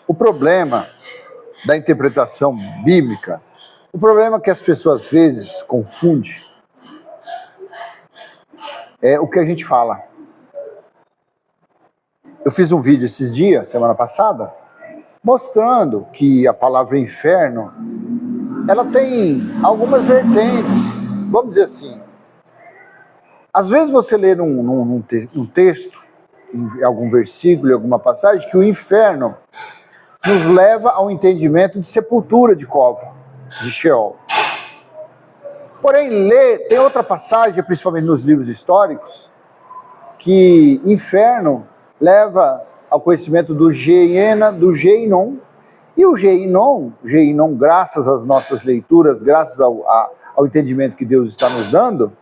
O problema da interpretação bíblica, o problema que as pessoas às vezes confundem é o que a gente fala. Eu fiz um vídeo esses dias, semana passada, mostrando que a palavra inferno, ela tem algumas vertentes, vamos dizer assim. Às vezes você lê num texto, em algum versículo, em alguma passagem, que o inferno nos leva ao entendimento de sepultura de cova, de Sheol. Porém, tem outra passagem, principalmente nos livros históricos, que inferno leva ao conhecimento do Geena, do Geinon, e o Geinon, graças às nossas leituras, graças ao entendimento que Deus está nos dando,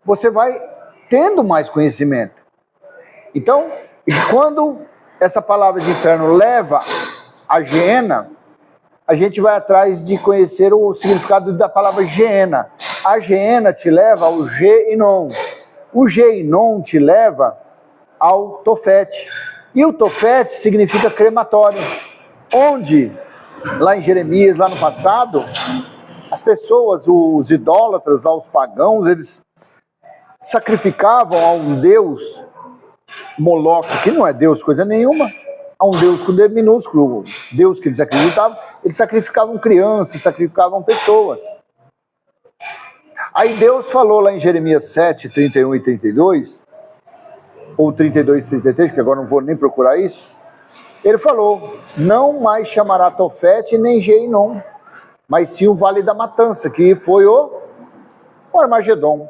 você vai tendo mais conhecimento. Então, quando essa palavra de inferno leva a Geena, a gente vai atrás de conhecer o significado da palavra Geena. A Geena te leva ao Geinon. O Geinon te leva ao Tofete. E o Tofete significa crematório. Onde, lá em Jeremias, lá no passado, as pessoas, os idólatras, lá os pagãos, eles sacrificavam a um deus, Moloque, que não é Deus coisa nenhuma, a um Deus com D minúsculo, Deus que eles acreditavam, eles sacrificavam crianças, sacrificavam pessoas. Aí Deus falou lá em Jeremias 7, 31 e 32, ou 32 e 33, que agora não vou nem procurar isso, ele falou, não mais chamará Tofete nem Geinon, mas sim o Vale da Matança, que foi o Armagedon.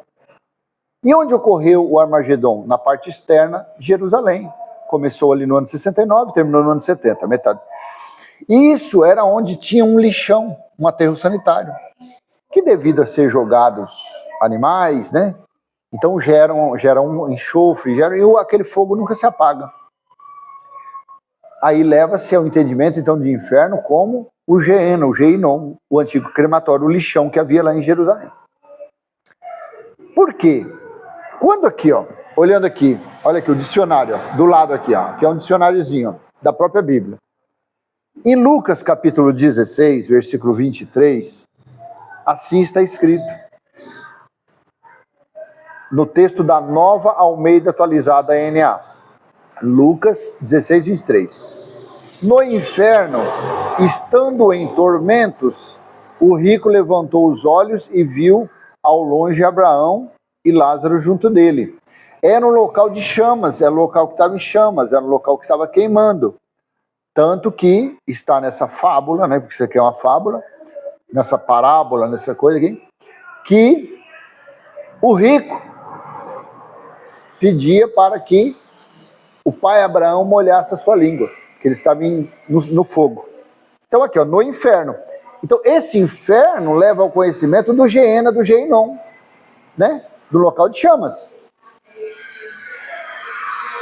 E onde ocorreu o Armagedon? Na parte externa de Jerusalém. Começou ali no ano 69, terminou no ano 70, metade. E isso era onde tinha um lixão, um aterro sanitário, que devido a ser jogados animais, né? Então gera um enxofre, e aquele fogo nunca se apaga. Aí leva-se ao entendimento então de inferno como o Geena, o Geinon, o antigo crematório, o lixão que havia lá em Jerusalém. Por quê? Quando aqui, ó, olhando aqui, olha aqui o dicionário, ó, do lado aqui, ó, que é um dicionáriozinho ó, da própria Bíblia. Em Lucas capítulo 16, versículo 23, assim está escrito. No texto da Nova Almeida Atualizada NA. Lucas 16, 23. No inferno, estando em tormentos, o rico levantou os olhos e viu ao longe Abraão e Lázaro junto dele. Era um local de chamas, era um local que estava em chamas, era um local que estava queimando. Tanto que está nessa fábula, né, porque isso aqui é uma fábula, nessa parábola, nessa coisa aqui, que o rico pedia para que o pai Abraão molhasse a sua língua, que ele estava no fogo. Então aqui, ó, no inferno. Então esse inferno leva ao conhecimento do Geena, do Geinon, né? Do local de chamas.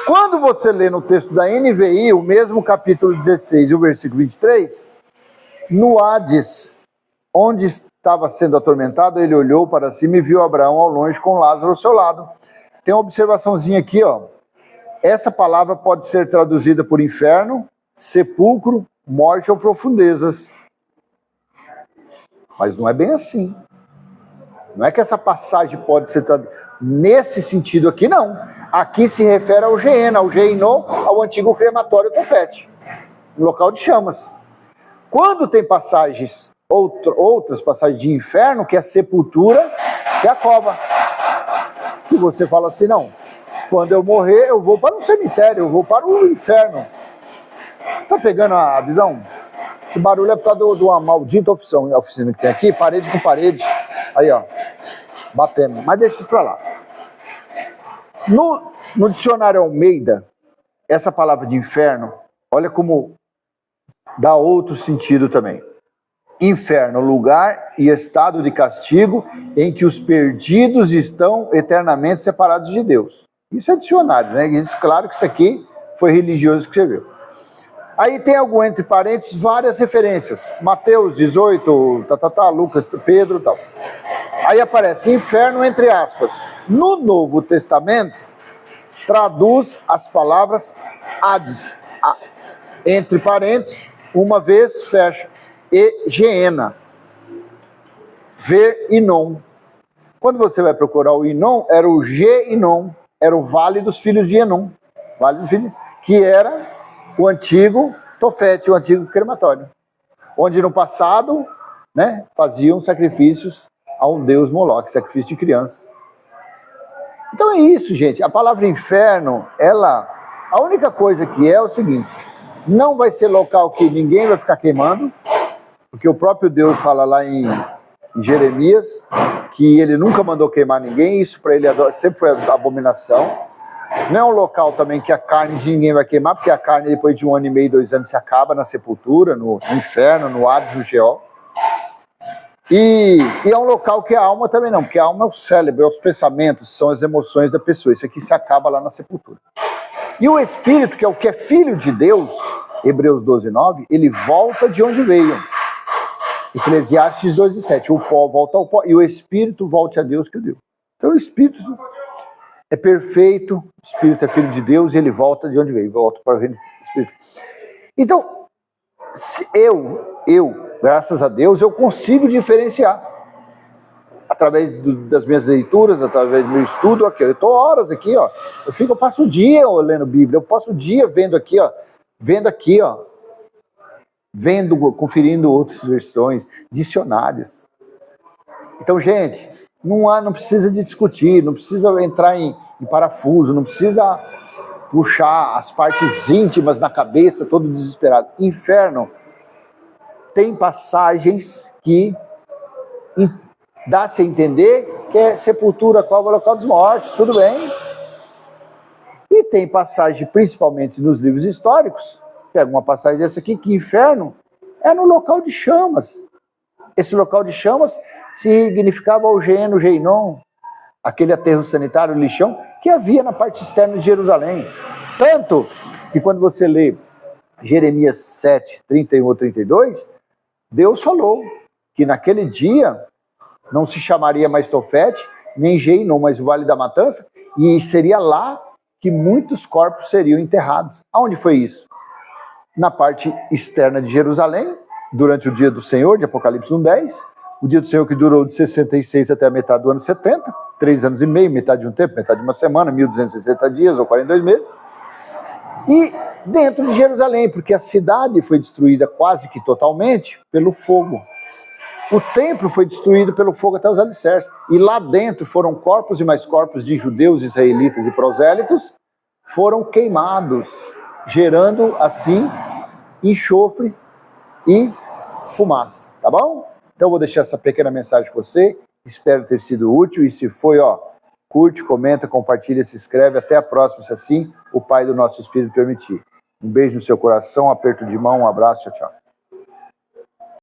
Quando você lê no texto da NVI, o mesmo capítulo 16 e o versículo 23, no Hades, onde estava sendo atormentado, ele olhou para cima e viu Abraão ao longe com Lázaro ao seu lado. Tem uma observaçãozinha aqui, ó. Essa palavra pode ser traduzida por inferno, sepulcro, morte ou profundezas. Mas não é bem assim. Não é que essa passagem pode ser traduzida nesse sentido aqui, não. Aqui se refere ao Geena, ao Geinon, ao antigo crematório Tofete, no local de chamas. Quando tem passagens, outras passagens de inferno, que é sepultura, que é a cova. Que você fala assim, não, quando eu morrer, eu vou para um cemitério, eu vou para o inferno. Você está pegando a visão? Esse barulho é por causa de uma maldita oficina que tem aqui, parede com parede. Aí, ó, batendo. Mas deixa isso para lá. No dicionário Almeida, essa palavra de inferno, olha como dá outro sentido também. Inferno, lugar e estado de castigo em que os perdidos estão eternamente separados de Deus. Isso é dicionário, né? Isso, claro que isso aqui foi religioso que escreveu. Aí tem algo entre parênteses, várias referências. Mateus 18, Lucas, Pedro e tal. Aí aparece inferno entre aspas. No Novo Testamento, traduz as palavras Hades. entre parênteses, uma vez, fecha, e Geena. Ver Inom. Quando você vai procurar o Inom, era o Ge-Inom, era o Vale dos Filhos de Enom, Vale dos Filhos, que era o antigo Tofete, o antigo crematório, onde no passado, né, faziam sacrifícios ao deus Moloque, sacrifício de crianças. Então é isso, gente. A palavra inferno, a única coisa que é o seguinte: não vai ser local que ninguém vai ficar queimando, porque o próprio Deus fala lá em Jeremias que ele nunca mandou queimar ninguém, isso para ele sempre foi abominação. Não é um local também que a carne de ninguém vai queimar, porque a carne depois de 1 ano e meio, 2 anos se acaba na sepultura, no inferno, no Hades, no Sheol. E é um local que a alma também não, porque a alma é o cérebro, é os pensamentos, são as emoções da pessoa. Isso aqui se acaba lá na sepultura. E o Espírito, que é o que é filho de Deus, Hebreus 12:9, ele volta de onde veio. Eclesiastes 2:7, o pó volta ao pó e o Espírito volte a Deus que o deu. Então o Espírito é perfeito, o Espírito é filho de Deus e ele volta de onde veio, volta para o reino do Espírito. Então, graças a Deus, eu consigo diferenciar. Através das minhas leituras, através do meu estudo, aqui, eu estou horas aqui, ó. Eu passo o dia lendo Bíblia, eu passo o dia vendo aqui, ó, conferindo outras versões, dicionários. Então, gente, não precisa de discutir, não precisa entrar em parafuso, não precisa puxar as partes íntimas na cabeça, todo desesperado. Inferno tem passagens que dá-se a entender que é sepultura, cova, local dos mortos, tudo bem. E tem passagem, principalmente nos livros históricos, pega uma passagem dessa aqui, que inferno é no local de chamas. Esse local de chamas significava o Geeno, Geinom, aquele aterro sanitário, o lixão, que havia na parte externa de Jerusalém. Tanto que quando você lê Jeremias 7, 31 ou 32, Deus falou que naquele dia não se chamaria mais Tofete, nem Geinom, mas o Vale da Matança, e seria lá que muitos corpos seriam enterrados. Aonde foi isso? Na parte externa de Jerusalém, durante o dia do Senhor, de Apocalipse 1:10, o dia do Senhor que durou de 66 até a metade do ano 70, 3 anos e meio, metade de um tempo, metade de uma semana, 1260 dias ou 42 meses, e dentro de Jerusalém, porque a cidade foi destruída quase que totalmente pelo fogo. O templo foi destruído pelo fogo até os alicerces, e lá dentro foram corpos e mais corpos de judeus, israelitas e prosélitos, foram queimados, gerando assim enxofre e fumaça, tá bom? Então eu vou deixar essa pequena mensagem para você, espero ter sido útil, e se foi, curte, comenta, compartilha, se inscreve, até a próxima, se assim o Pai do nosso Espírito permitir. Um beijo no seu coração, um aperto de mão, um abraço, tchau, tchau.